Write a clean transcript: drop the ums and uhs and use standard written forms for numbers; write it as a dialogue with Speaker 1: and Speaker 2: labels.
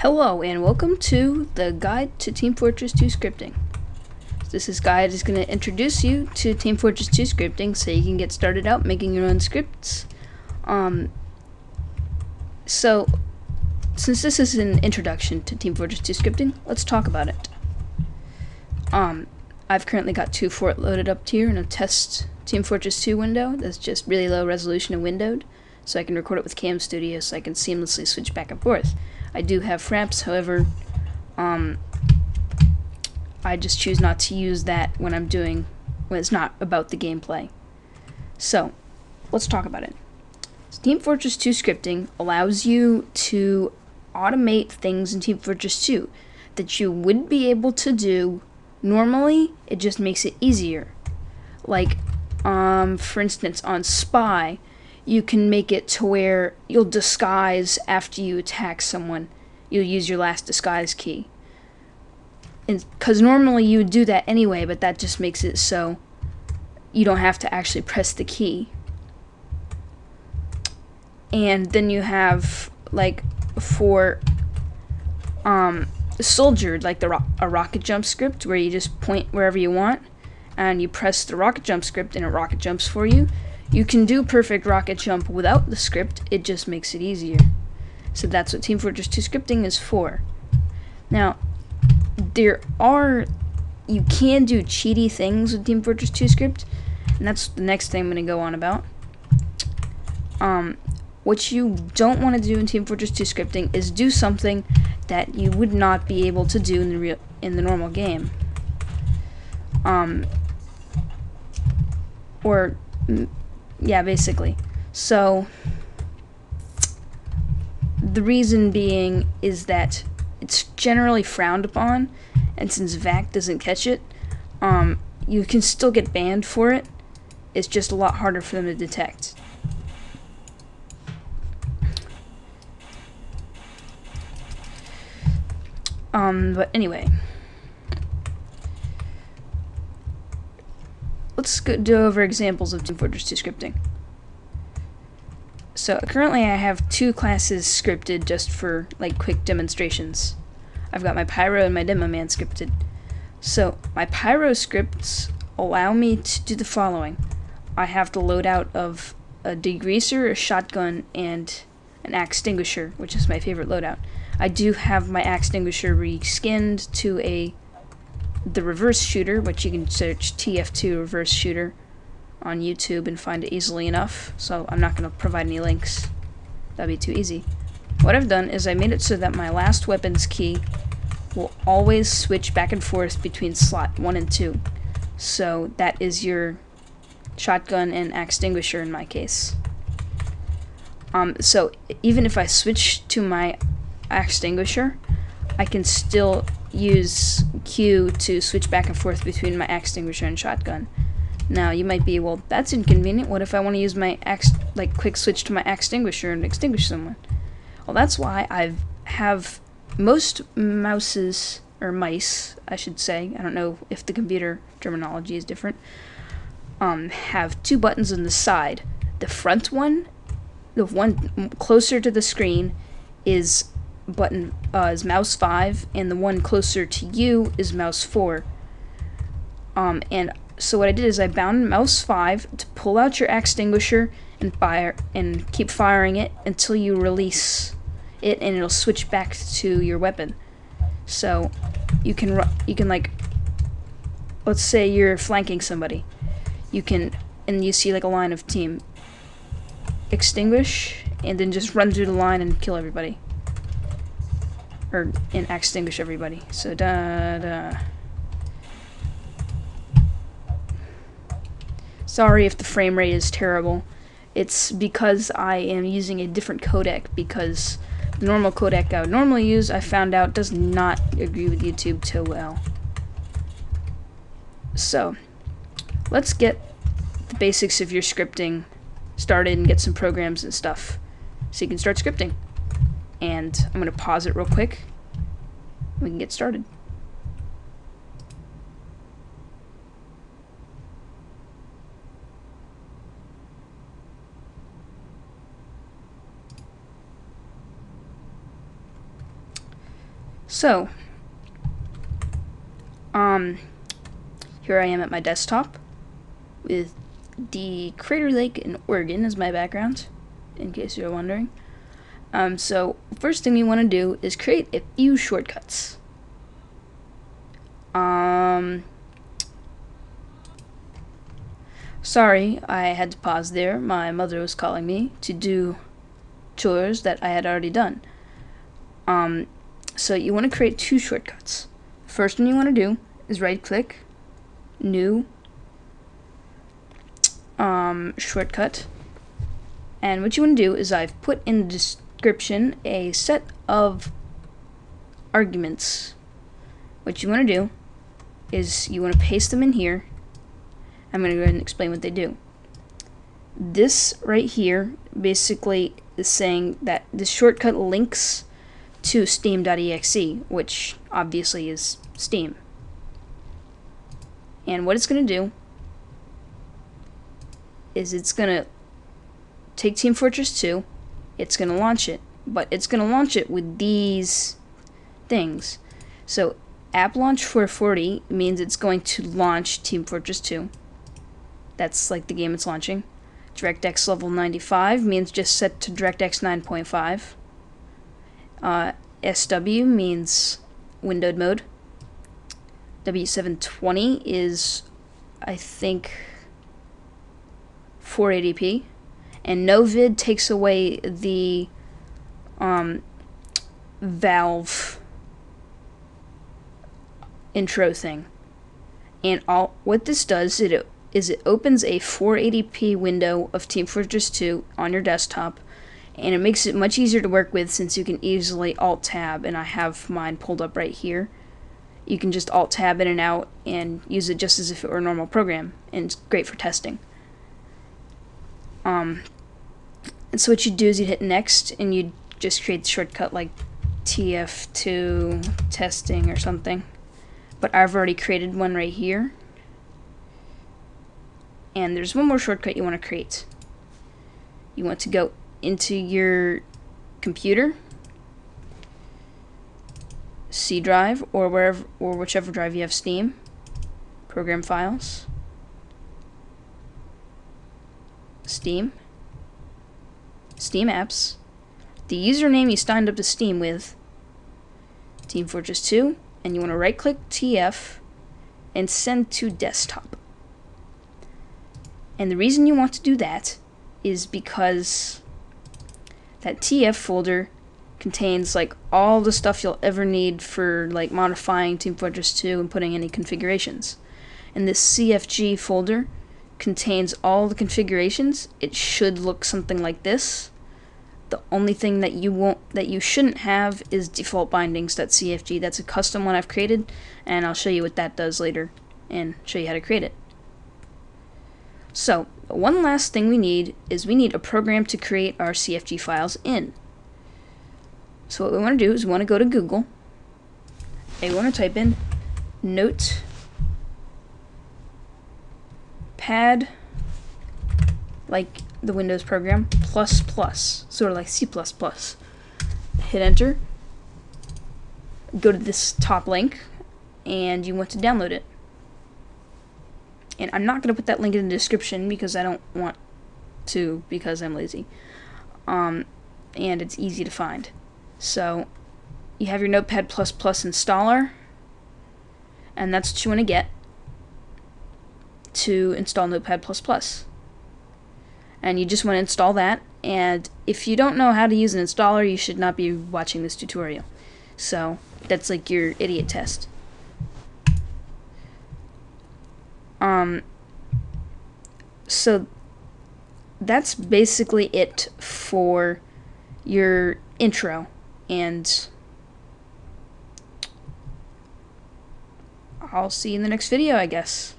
Speaker 1: Hello and welcome to the Guide to Team Fortress 2 Scripting. This guide is going to introduce you to Team Fortress 2 Scripting so you can get started out making your own scripts. So, since this is an introduction to Team Fortress 2 Scripting, let's talk about it. I've currently got 2 Fort loaded up here in a test Team Fortress 2 window that's just really low resolution and windowed, so I can record it with Cam Studio so I can seamlessly switch back and forth. I do have fraps, however, I just choose not to use that when it's not about the gameplay. So, let's talk about it. Team Fortress 2 Scripting allows you to automate things in Team Fortress 2 that you wouldn't be able to do normally. It just makes it easier. Like, for instance, on Spy, you can make it to where you'll disguise after you attack someone. You'll use your last disguise key. Because normally you would do that anyway, but that just makes it so you don't have to actually press the key. And then you have, like, for Soldier, like a rocket jump script where you just point wherever you want and you press the rocket jump script and it rocket jumps for you. You can do perfect rocket jump without the script, it just makes it easier. So that's what Team Fortress 2 Scripting is for. Now, you can do cheaty things with Team Fortress 2 Script, and that's the next thing I'm going to go on about. What you don't want to do in Team Fortress 2 Scripting is do something that you would not be able to do in the normal game. Yeah, basically. So, the reason being is that it's generally frowned upon, and since VAC doesn't catch it, you can still get banned for it. It's just a lot harder for them to detect. But anyway. Let's go over examples of Team Fortress 2 Scripting. So currently I have 2 classes scripted just for like quick demonstrations. I've got my Pyro and my Demo Man scripted. So my Pyro scripts allow me to do the following. I have the loadout of a degreaser, a shotgun, and an axe extinguisher, which is my favorite loadout. I do have my axe extinguisher reskinned to the reverse shooter, which you can search TF2 reverse shooter on YouTube and find it easily enough, so I'm not going to provide any links. That'd be too easy. What I've done is I made it so that my last weapons key will always switch back and forth between slot 1 and 2. So that is your shotgun and axe extinguisher in my case. So even if I switch to my axe extinguisher, I can still use Q to switch back and forth between my axe extinguisher and shotgun. Now you might be, well, that's inconvenient. What if I want to use my quick switch to my axe extinguisher and extinguish someone? Well, that's why I have most mouses, or mice, I should say, I don't know if the computer terminology is different, have 2 buttons on the side. The front one, the one closer to the screen, is mouse 5, and the one closer to you is mouse 4. And so what I did is I bound mouse 5 to pull out your axe extinguisher and fire, and keep firing it until you release it, and it'll switch back to your weapon. So you can like, let's say you're flanking somebody, and you see like a line of team, extinguish, and then just run through the line and kill everybody. And axe extinguish everybody. So sorry if the frame rate is terrible. It's because I am using a different codec, because the normal codec I would normally use, I found out, does not agree with YouTube too well. So let's get the basics of your scripting started and get some programs and stuff so you can start scripting. And I'm going to pause it real quick. We can get started. So, here I am at my desktop with the Crater Lake in Oregon as my background, in case you're wondering. So, first thing we want to do is create a few shortcuts. Sorry, I had to pause there. My mother was calling me to do chores that I had already done. So you want to create two shortcuts. First one you want to do is right-click, new, shortcut. And what you want to do is I've put in the description a set of arguments. What you want to do is you want to paste them in here. I'm going to go ahead and explain what they do. This right here basically is saying that this shortcut links to Steam.exe, which obviously is Steam. And what it's going to do is it's going to take Team Fortress 2, it's going to launch it, but it's going to launch it with these things. So applaunch 440 means it's going to launch Team Fortress 2. That's like the game it's launching. DirectX level 95 means just set to DirectX 9.5. SW means windowed mode. W720 is, I think, 480p. And novid takes away the Valve intro thing. And what this does is it opens a 480p window of Team Fortress 2 on your desktop, and it makes it much easier to work with since you can easily Alt-Tab, and I have mine pulled up right here. You can just Alt-Tab in and out and use it just as if it were a normal program, and it's great for testing. And so what you do is you hit next, and you just create the shortcut like TF2 testing or something. But I've already created one right here. And there's one more shortcut you want to create. You want to go into your computer, C drive, or whichever drive you have Steam, program files, Steam apps, the username you signed up to Steam with, Team Fortress 2, and you want to right click TF and send to desktop. And the reason you want to do that is because that TF folder contains like all the stuff you'll ever need for like modifying Team Fortress 2 and putting any configurations. And this CFG folder contains all the configurations. It should look something like this. The only thing that you shouldn't have is default bindings.cfg. That's a custom one I've created, and I'll show you what that does later and show you how to create it. So, one last thing we need is we need a program to create our CFG files in. So what we want to do is we want to go to Google, and we want to type in Notepad, like the Windows program, ++, sort of like C++. Hit enter, go to this top link, and you want to download it. And I'm not going to put that link in the description because I don't want to, because I'm lazy. And it's easy to find. So, you have your Notepad++ installer, and that's what you want to get to install Notepad++. And you just want to install that, and if you don't know how to use an installer, you should not be watching this tutorial. So, that's like your idiot test. So that's basically it for your intro, and I'll see you in the next video, I guess.